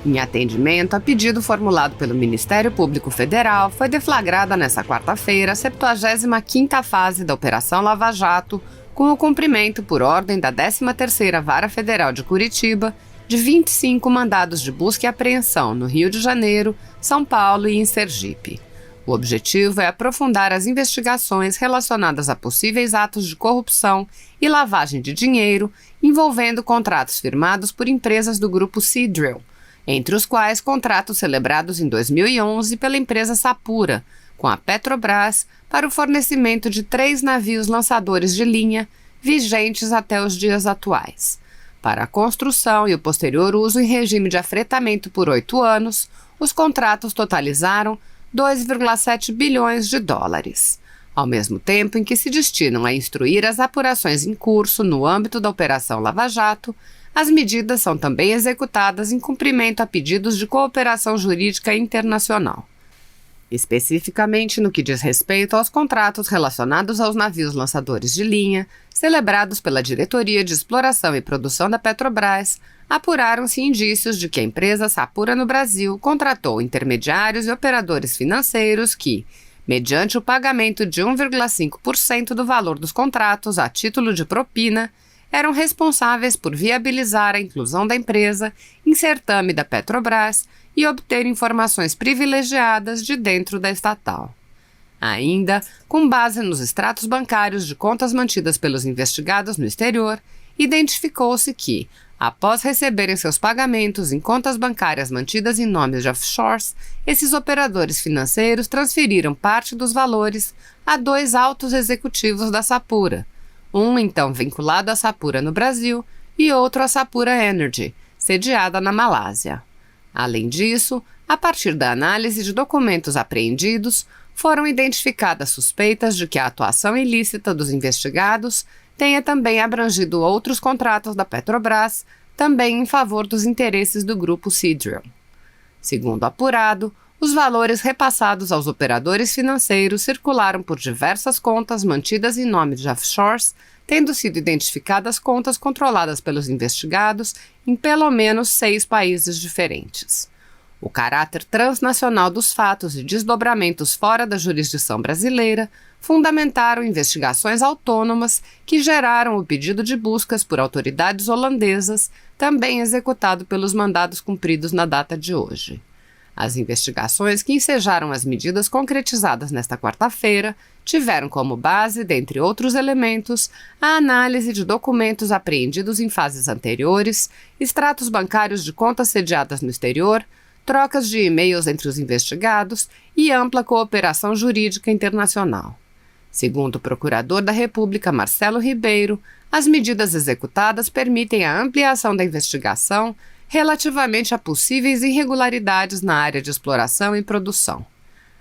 Em atendimento a pedido formulado pelo Ministério Público Federal, foi deflagrada nesta quarta-feira a 75ª fase da Operação Lava Jato, com o cumprimento por ordem da 13ª Vara Federal de Curitiba de 25 mandados de busca e apreensão no Rio de Janeiro, São Paulo e em Sergipe. O objetivo é aprofundar as investigações relacionadas a possíveis atos de corrupção e lavagem de dinheiro envolvendo contratos firmados por empresas do grupo Seadrill, entre os quais contratos celebrados em 2011 pela empresa Sapura, com a Petrobras, para o fornecimento de 3 navios lançadores de linha, vigentes até os dias atuais. Para a construção e o posterior uso em regime de afretamento por 8 anos, os contratos totalizaram 2,7 bilhões de dólares. Ao mesmo tempo em que se destinam a instruir as apurações em curso no âmbito da Operação Lava Jato, as medidas são também executadas em cumprimento a pedidos de cooperação jurídica internacional. Especificamente no que diz respeito aos contratos relacionados aos navios lançadores de linha, celebrados pela Diretoria de Exploração e Produção da Petrobras, apuraram-se indícios de que a empresa Sapura no Brasil contratou intermediários e operadores financeiros que, mediante o pagamento de 1,5% do valor dos contratos a título de propina, eram responsáveis por viabilizar a inclusão da empresa em certame da Petrobras e obter informações privilegiadas de dentro da estatal. Ainda, com base nos extratos bancários de contas mantidas pelos investigados no exterior, identificou-se que, após receberem seus pagamentos em contas bancárias mantidas em nomes de offshores, esses operadores financeiros transferiram parte dos valores a 2 altos executivos da Sapura, um então vinculado à Sapura no Brasil e outro à Sapura Energy, sediada na Malásia. Além disso, a partir da análise de documentos apreendidos, foram identificadas suspeitas de que a atuação ilícita dos investigados tenha também abrangido outros contratos da Petrobras, também em favor dos interesses do grupo Seadrill. Segundo apurado, os valores repassados aos operadores financeiros circularam por diversas contas mantidas em nome de offshores, tendo sido identificadas contas controladas pelos investigados em pelo menos 6 países diferentes. O caráter transnacional dos fatos e desdobramentos fora da jurisdição brasileira fundamentaram investigações autônomas que geraram o pedido de buscas por autoridades holandesas, também executado pelos mandados cumpridos na data de hoje. As investigações que ensejaram as medidas concretizadas nesta quarta-feira tiveram como base, dentre outros elementos, a análise de documentos apreendidos em fases anteriores, extratos bancários de contas sediadas no exterior, trocas de e-mails entre os investigados e ampla cooperação jurídica internacional. Segundo o Procurador da República, Marcelo Ribeiro, as medidas executadas permitem a ampliação da investigação relativamente a possíveis irregularidades na área de exploração e produção.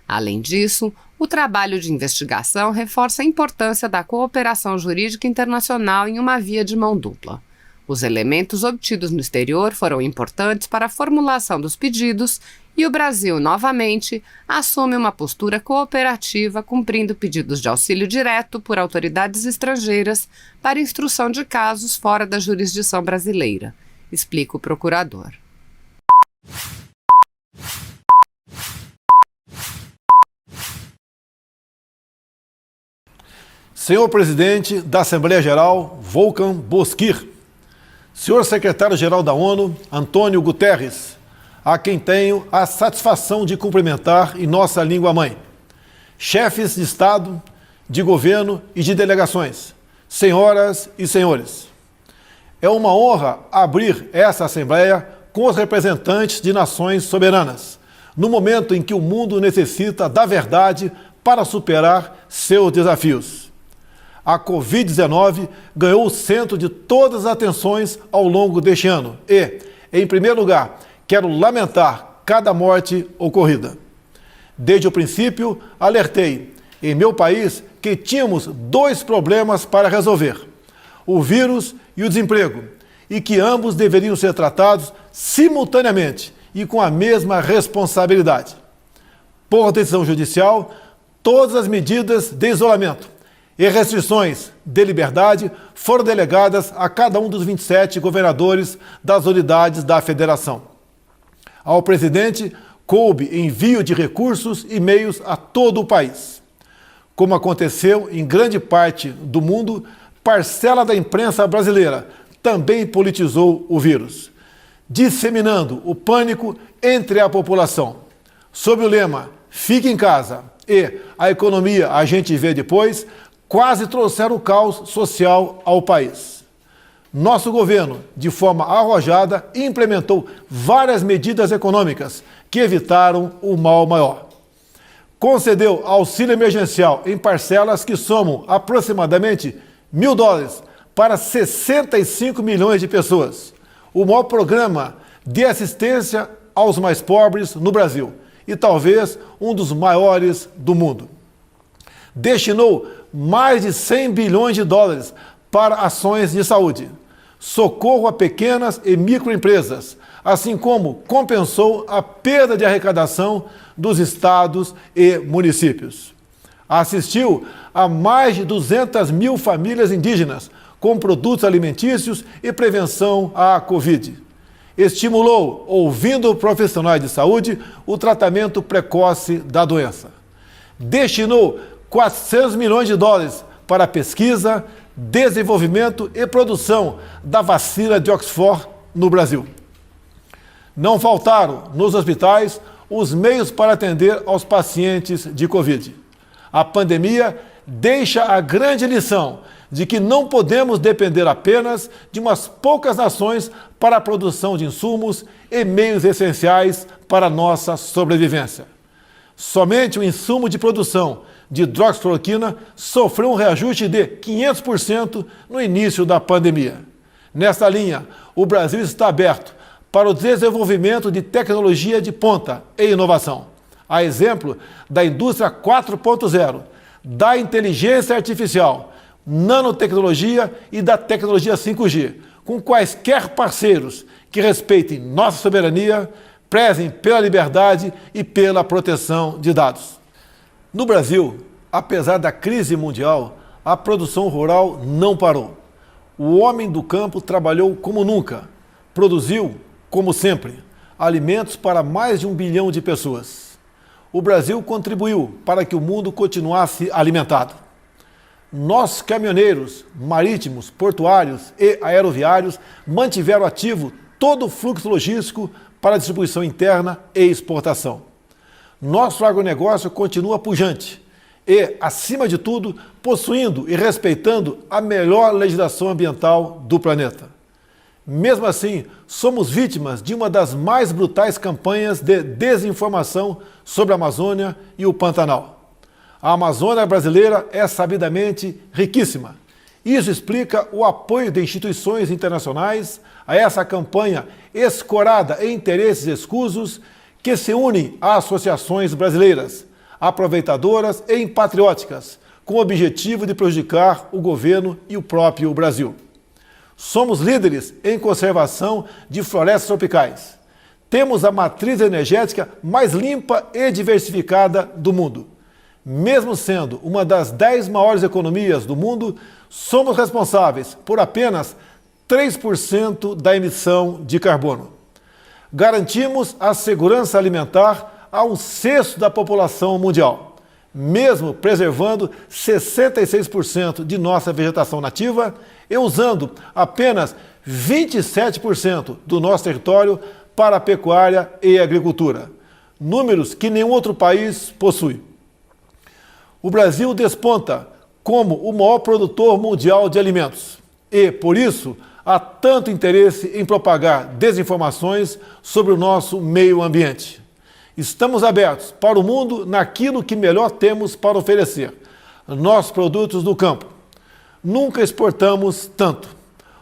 Além disso, o trabalho de investigação reforça a importância da cooperação jurídica internacional em uma via de mão dupla. Os elementos obtidos no exterior foram importantes para a formulação dos pedidos e o Brasil, novamente, assume uma postura cooperativa, cumprindo pedidos de auxílio direto por autoridades estrangeiras para instrução de casos fora da jurisdição brasileira, explica o procurador. Senhor Presidente da Assembleia Geral, Volkan Bozkır, Senhor Secretário-Geral da ONU, Antônio Guterres, a quem tenho a satisfação de cumprimentar em nossa língua-mãe, chefes de Estado, de governo e de delegações, senhoras e senhores. É uma honra abrir essa Assembleia com os representantes de nações soberanas, no momento em que o mundo necessita da verdade para superar seus desafios. A Covid-19 ganhou o centro de todas as atenções ao longo deste ano e, em primeiro lugar, quero lamentar cada morte ocorrida. Desde o princípio, alertei em meu país que tínhamos 2 problemas para resolver: o vírus e o desemprego, e que ambos deveriam ser tratados simultaneamente e com a mesma responsabilidade. Por decisão judicial, todas as medidas de isolamento e restrições de liberdade foram delegadas a cada um dos 27 governadores das unidades da federação. Ao presidente, coube envio de recursos e meios a todo o país. Como aconteceu em grande parte do mundo, parcela da imprensa brasileira também politizou o vírus, disseminando o pânico entre a população. Sob o lema "Fique em casa" e "A economia a gente vê depois", quase trouxeram o caos social ao país. Nosso governo, de forma arrojada, implementou várias medidas econômicas que evitaram o mal maior. Concedeu auxílio emergencial em parcelas que somam aproximadamente $1.000 para 65 milhões de pessoas. O maior programa de assistência aos mais pobres no Brasil e talvez um dos maiores do mundo. Destinou mais de $100 bilhões para ações de saúde, socorro a pequenas e microempresas, assim como compensou a perda de arrecadação dos estados e municípios. Assistiu a mais de 200 mil famílias indígenas com produtos alimentícios e prevenção à Covid. Estimulou, ouvindo profissionais de saúde, o tratamento precoce da doença. Destinou $400 milhões para pesquisa, desenvolvimento e produção da vacina de Oxford no Brasil. Não faltaram, nos hospitais, os meios para atender aos pacientes de Covid. A pandemia deixa a grande lição de que não podemos depender apenas de umas poucas nações para a produção de insumos e meios essenciais para a nossa sobrevivência. Somente o insumo de produção de hidroxicloroquina sofreu um reajuste de 500% no início da pandemia. Nesta linha, o Brasil está aberto para o desenvolvimento de tecnologia de ponta e inovação, a exemplo da indústria 4.0, da inteligência artificial, nanotecnologia e da tecnologia 5G, com quaisquer parceiros que respeitem nossa soberania, prezem pela liberdade e pela proteção de dados. No Brasil, apesar da crise mundial, a produção rural não parou. O homem do campo trabalhou como nunca, produziu, como sempre, alimentos para mais de 1 bilhão de pessoas. O Brasil contribuiu para que o mundo continuasse alimentado. Nossos caminhoneiros, marítimos, portuários e aeroviários mantiveram ativo todo o fluxo logístico para distribuição interna e exportação. Nosso agronegócio continua pujante e, acima de tudo, possuindo e respeitando a melhor legislação ambiental do planeta. Mesmo assim, somos vítimas de uma das mais brutais campanhas de desinformação sobre a Amazônia e o Pantanal. A Amazônia brasileira é sabidamente riquíssima. Isso explica o apoio de instituições internacionais a essa campanha escorada em interesses escusos que se unem a associações brasileiras, aproveitadoras e impatrióticas, com o objetivo de prejudicar o governo e o próprio Brasil. Somos líderes em conservação de florestas tropicais. Temos a matriz energética mais limpa e diversificada do mundo. Mesmo sendo uma das 10 maiores economias do mundo, somos responsáveis por apenas 3% da emissão de carbono. Garantimos a segurança alimentar a 1/6 da população mundial, mesmo preservando 66% de nossa vegetação nativa e usando apenas 27% do nosso território para a pecuária e agricultura, números que nenhum outro país possui. O Brasil desponta como o maior produtor mundial de alimentos e, por isso, há tanto interesse em propagar desinformações sobre o nosso meio ambiente. Estamos abertos para o mundo naquilo que melhor temos para oferecer, nossos produtos do campo. Nunca exportamos tanto.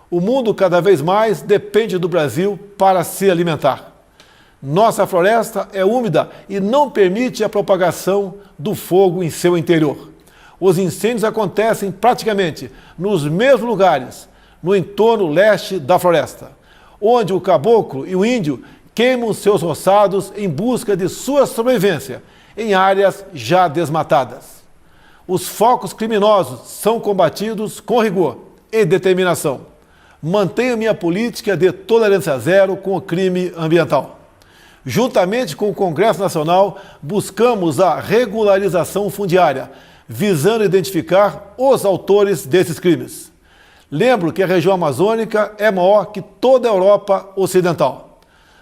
O mundo cada vez mais depende do Brasil para se alimentar. Nossa floresta é úmida e não permite a propagação do fogo em seu interior. Os incêndios acontecem praticamente nos mesmos lugares, no entorno leste da floresta, onde o caboclo e o índio queimam seus roçados em busca de sua sobrevivência em áreas já desmatadas. Os focos criminosos são combatidos com rigor e determinação. Mantenho minha política de tolerância zero com o crime ambiental. Juntamente com o Congresso Nacional, buscamos a regularização fundiária, visando identificar os autores desses crimes. Lembro que a região amazônica é maior que toda a Europa Ocidental.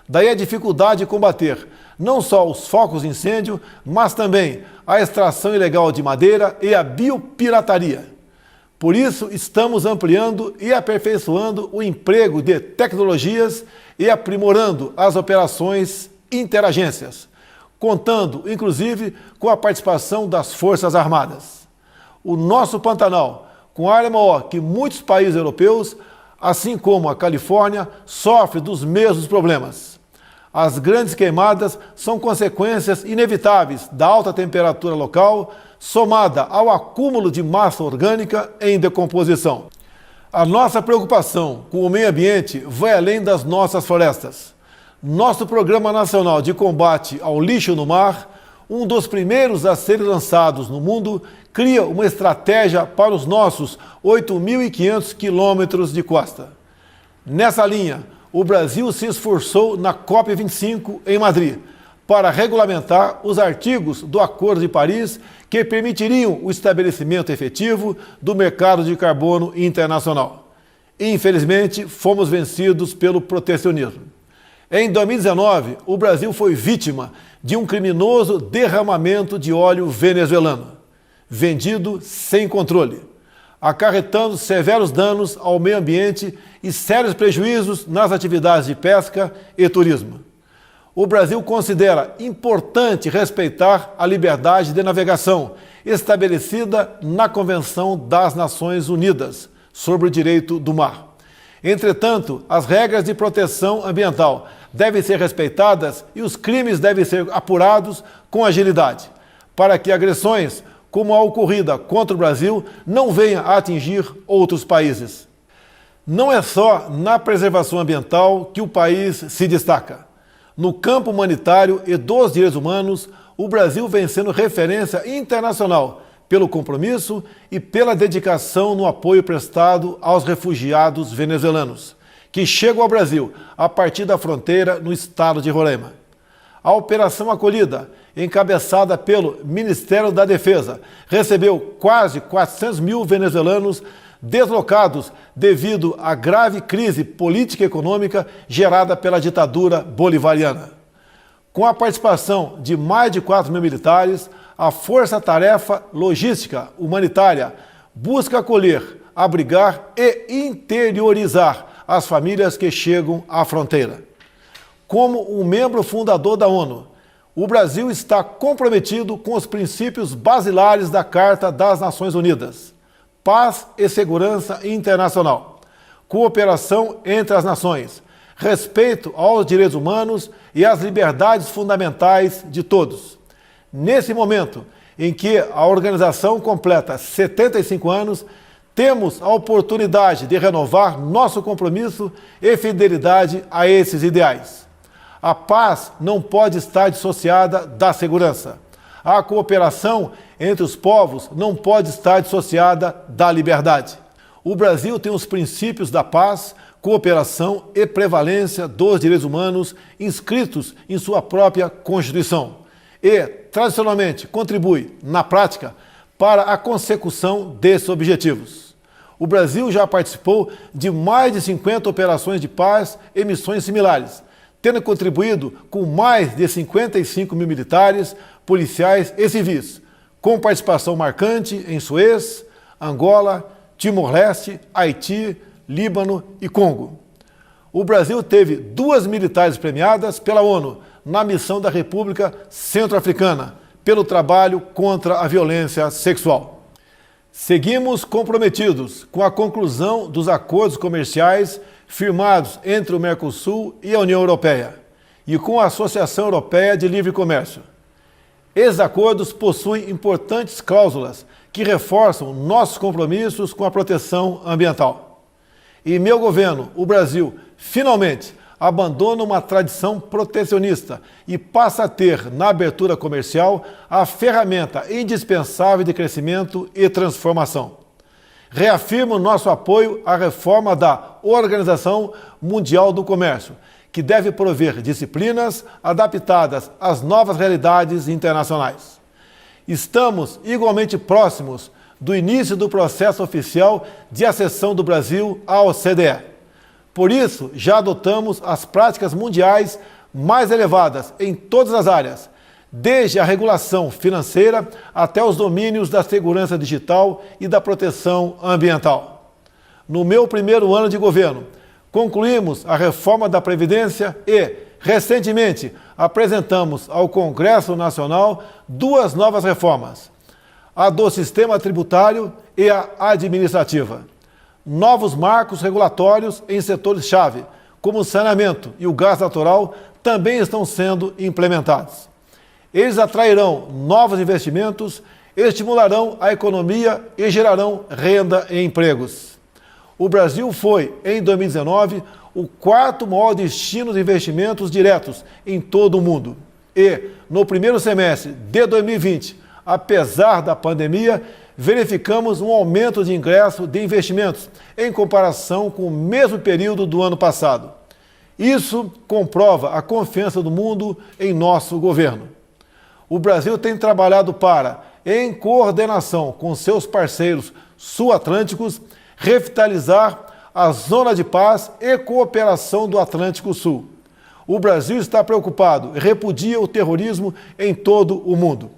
Daí a dificuldade de combater não só os focos de incêndio, mas também a extração ilegal de madeira e a biopirataria. Por isso, estamos ampliando e aperfeiçoando o emprego de tecnologias e aprimorando as operações interagências, contando, inclusive, com a participação das Forças Armadas. O nosso Pantanal, com área maior que muitos países europeus, assim como a Califórnia, sofre dos mesmos problemas. As grandes queimadas são consequências inevitáveis da alta temperatura local, somada ao acúmulo de massa orgânica em decomposição. A nossa preocupação com o meio ambiente vai além das nossas florestas. Nosso Programa Nacional de Combate ao Lixo no Mar, um dos primeiros a serem lançados no mundo, cria uma estratégia para os nossos 8.500 quilômetros de costa. Nessa linha, o Brasil se esforçou na COP25 em Madrid para regulamentar os artigos do Acordo de Paris que permitiriam o estabelecimento efetivo do mercado de carbono internacional. Infelizmente, fomos vencidos pelo protecionismo. Em 2019, o Brasil foi vítima de um criminoso derramamento de óleo venezuelano, vendido sem controle, acarretando severos danos ao meio ambiente e sérios prejuízos nas atividades de pesca e turismo. O Brasil considera importante respeitar a liberdade de navegação estabelecida na Convenção das Nações Unidas sobre o Direito do Mar. Entretanto, as regras de proteção ambiental devem ser respeitadas e os crimes devem ser apurados com agilidade, para que agressões como a ocorrida contra o Brasil não venham a atingir outros países. Não é só na preservação ambiental que o país se destaca. No campo humanitário e dos direitos humanos, o Brasil vem sendo referência internacional pelo compromisso e pela dedicação no apoio prestado aos refugiados venezuelanos, que chegam ao Brasil a partir da fronteira no estado de Roraima. A Operação Acolhida, encabeçada pelo Ministério da Defesa, recebeu quase 400 mil venezuelanos deslocados devido à grave crise política e econômica gerada pela ditadura bolivariana. Com a participação de mais de 4 mil militares, a Força-Tarefa Logística Humanitária busca acolher, abrigar e interiorizar as famílias que chegam à fronteira. Como um membro fundador da ONU, o Brasil está comprometido com os princípios basilares da Carta das Nações Unidas: paz e segurança internacional, cooperação entre as nações, respeito aos direitos humanos e às liberdades fundamentais de todos. Nesse momento em que a organização completa 75 anos, temos a oportunidade de renovar nosso compromisso e fidelidade a esses ideais. A paz não pode estar dissociada da segurança. A cooperação entre os povos não pode estar dissociada da liberdade. O Brasil tem os princípios da paz, cooperação e prevalência dos direitos humanos inscritos em sua própria Constituição e, tradicionalmente, contribui, na prática, para a consecução desses objetivos. O Brasil já participou de mais de 50 operações de paz e missões similares, tendo contribuído com mais de 55 mil militares, policiais e civis, com participação marcante em Suez, Angola, Timor-Leste, Haiti, Líbano e Congo. O Brasil teve 2 militares premiadas pela ONU na missão da República Centro-Africana pelo trabalho contra a violência sexual. Seguimos comprometidos com a conclusão dos acordos comerciais firmados entre o Mercosul e a União Europeia e com a Associação Europeia de Livre Comércio. Esses acordos possuem importantes cláusulas que reforçam nossos compromissos com a proteção ambiental. Em meu governo, o Brasil, finalmente, abandona uma tradição protecionista e passa a ter, na abertura comercial, a ferramenta indispensável de crescimento e transformação. Reafirmo nosso apoio à reforma da Organização Mundial do Comércio, que deve prover disciplinas adaptadas às novas realidades internacionais. Estamos igualmente próximos do início do processo oficial de acessão do Brasil à OCDE. Por isso, já adotamos as práticas mundiais mais elevadas em todas as áreas, desde a regulação financeira até os domínios da segurança digital e da proteção ambiental. No meu primeiro ano de governo, concluímos a reforma da Previdência e, recentemente, apresentamos ao Congresso Nacional duas novas reformas: a do sistema tributário e a administrativa. Novos marcos regulatórios em setores-chave, como o saneamento e o gás natural, também estão sendo implementados. Eles atrairão novos investimentos, estimularão a economia e gerarão renda e empregos. O Brasil foi, em 2019, o quarto maior destino de investimentos diretos em todo o mundo. E, no primeiro semestre de 2020, apesar da pandemia, verificamos um aumento de ingresso de investimentos em comparação com o mesmo período do ano passado. Isso comprova a confiança do mundo em nosso governo. O Brasil tem trabalhado para, em coordenação com seus parceiros sul-atlânticos, revitalizar a zona de paz e cooperação do Atlântico Sul. O Brasil está preocupado e repudia o terrorismo em todo o mundo.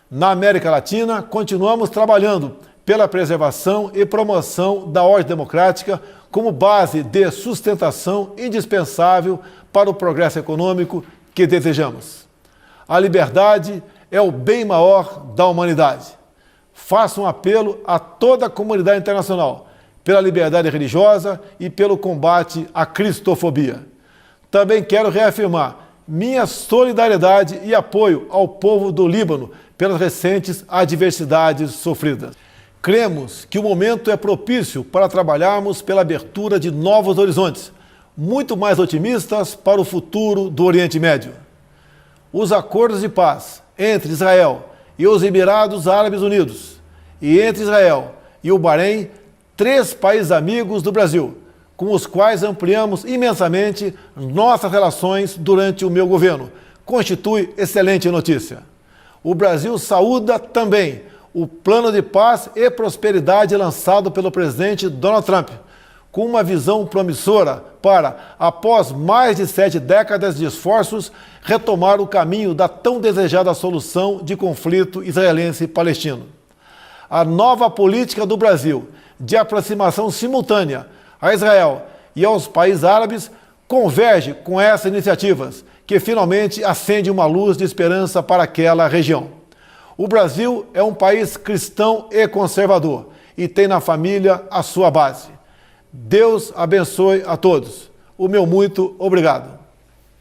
Na América Latina, continuamos trabalhando pela preservação e promoção da ordem democrática como base de sustentação indispensável para o progresso econômico que desejamos. A liberdade é o bem maior da humanidade. Faço um apelo a toda a comunidade internacional pela liberdade religiosa e pelo combate à cristofobia. Também quero reafirmar minha solidariedade e apoio ao povo do Líbano pelas recentes adversidades sofridas. Cremos que o momento é propício para trabalharmos pela abertura de novos horizontes, muito mais otimistas para o futuro do Oriente Médio. Os acordos de paz entre Israel e os Emirados Árabes Unidos e entre Israel e o Bahrein, 3 países amigos do Brasil, com os quais ampliamos imensamente nossas relações durante o meu governo, constitui excelente notícia. O Brasil saúda também o plano de paz e prosperidade lançado pelo presidente Donald Trump, com uma visão promissora para, após mais de 7 décadas de esforços, retomar o caminho da tão desejada solução de conflito israelense-palestino. A nova política do Brasil de aproximação simultânea a Israel e aos países árabes converge com essas iniciativas, que finalmente acende uma luz de esperança para aquela região. O Brasil é um país cristão e conservador e tem na família a sua base. Deus abençoe a todos. O meu muito obrigado.